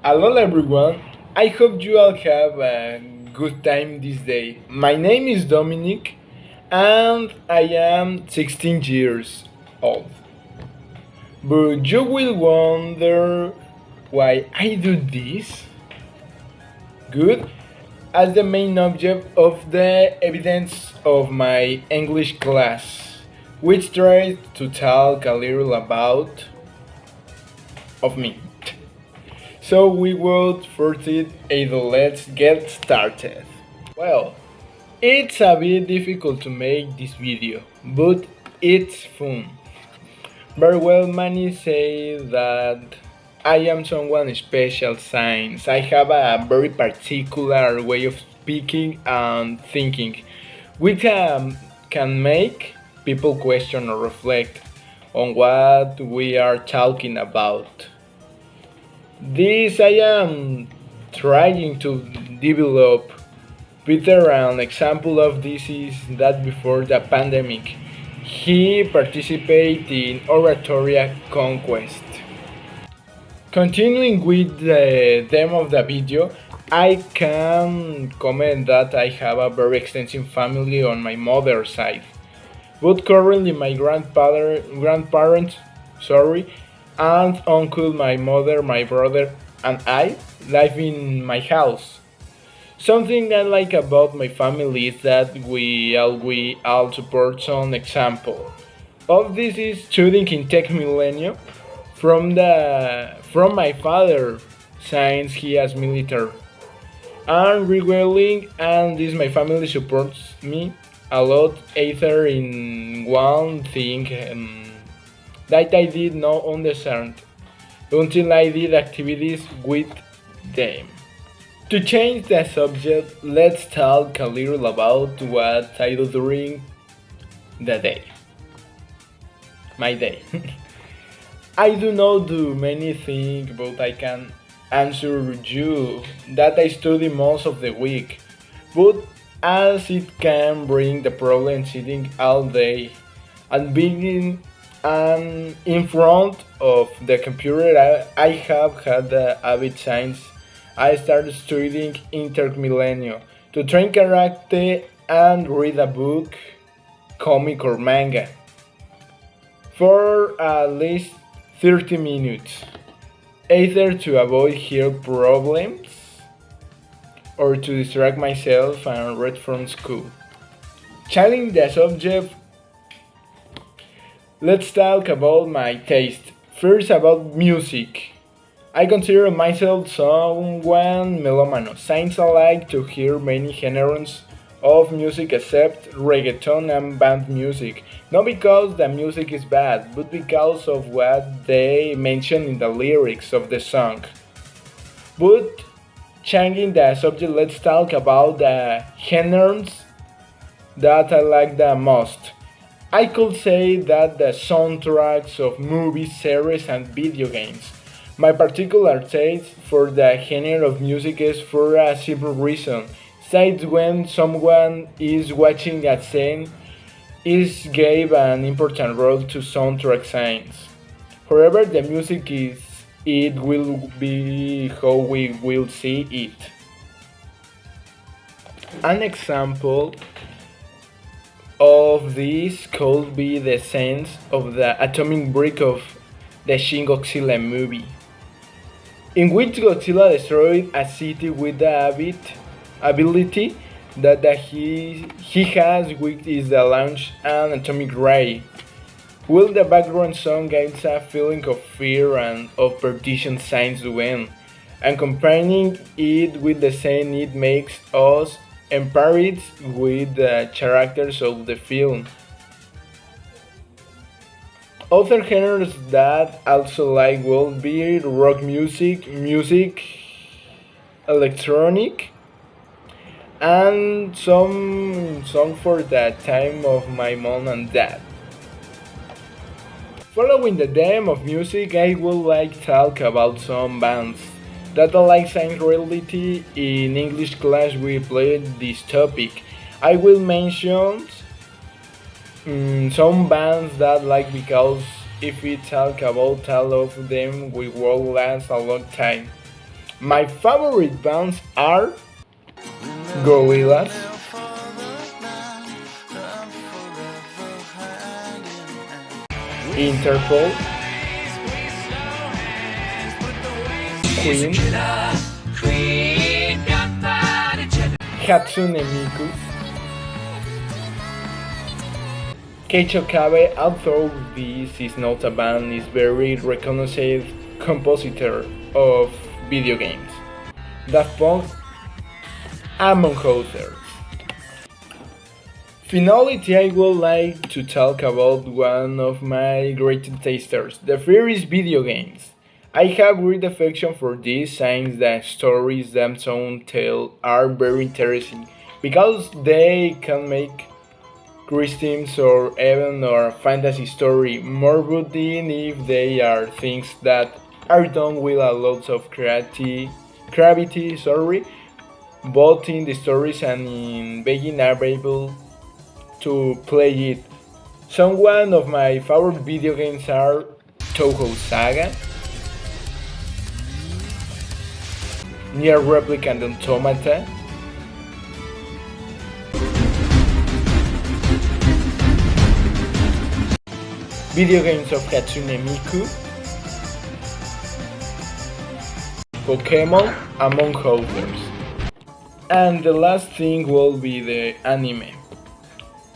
Hello everyone, I hope you all have a good time this day. My name is Dominic and I am 16 years old. But you will wonder why I do this? Good, as the main object of the evidence of my English class, which tries to talk a little about of me. So without further ado, let's get started. Well, it's a bit difficult to make this video, but it's fun. Very well, many say that I am someone special since I have a very particular way of speaking and thinking, which can make people question or reflect on what we are talking about. This I am trying to develop. Peter, an example of this is that before the pandemic, he participated in oratoria conquest. Continuing with the theme of the video, I can comment that I have a very extensive family on my mother's side. But currently my grandparents, aunt, uncle, my mother, my brother, and I live in my house. Something I like about my family is that we all support some example. Of this is studying in Tech Millennium from my father, since he is military. And regularly, and this my family supports me a lot either in one thing that I did not understand until I did activities with them. To change the subject, let's talk a little about what I do during the day. My day. I do not do many things, but I can answer you that I study most of the week. But as it can bring the problem sitting all day and being in front of the computer, I have had the habit since I started studying intermillennial to train karate and read a book, comic or manga for at least 30 minutes, either to avoid health problems or to distract myself and read from school. Challenging the subject, let's talk about my taste. First, about music. I consider myself someone melomano, since I like to hear many genres of music except reggaeton and band music. Not because the music is bad, but because of what they mention in the lyrics of the song. But changing the subject, let's talk about the genres that I like the most. I could say that the soundtracks of movies, series, and video games. My particular taste for the genre of music is for a simple reason. Since when someone is watching a scene, is gave an important role to soundtrack science. However, the music is it will be how we will see it. An example of this could be the sense of the atomic break of the Shin Godzilla movie, in which Godzilla destroyed a city with the ability that he has, which is the launch an atomic ray. Will the background song gives a feeling of fear and of perdition since when, and comparing it with the scene it makes us empowered with the characters of the film. Other genres that also like will be rock music, electronic, and some song for the time of my mom and dad. Following the theme of music, I would like to talk about some bands that I like science reality. In English class we played this topic. I will mention some bands that like because if we talk about all of them we will last a long time. My favorite bands are Gorillaz, Interpol, Queen, Hatsune Miku, Keicho Kabe, although this is not a band, is very recognized compositor of video games. Daft Punk, among others. Finally, I would like to talk about one of my greatest tasters, the first video games. I have great affection for these since the stories them some tell are very interesting because they can make Christmas or even or fantasy story more routine if they are things that are done with a lot of gravity, both in the stories and in being able to play it. Some one of my favorite video games are Toho Saga, Nier Replicant Automata, video games of Hatsune Miku, Pokemon, among others. And the last thing will be the anime.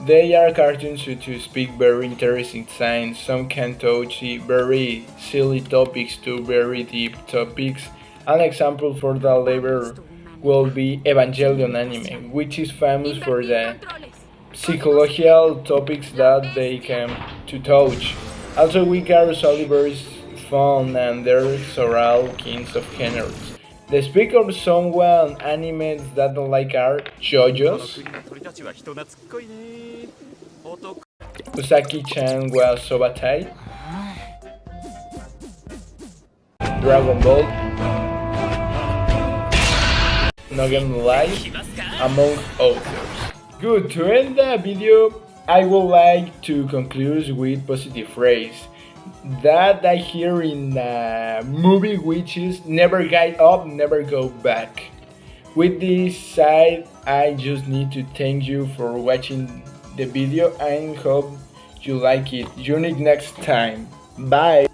They are cartoons to speak very interesting science. Some can touch very silly topics to very deep topics. An example for that level will be Evangelion anime, which is famous for the psychological topics that they can to touch. Also, we got very fun and there's all kinds of genres. The speak of someone animes that don't like are JoJo's, Usaki-chan wa Sobatai, Dragon Ball, Nogen Live, among others. Good, to end the video, I would like to conclude with positive phrase that I hear in the movie, which is never give up, never go back. With this side, I just need to thank you for watching the video and hope you like it. Until next time. Bye.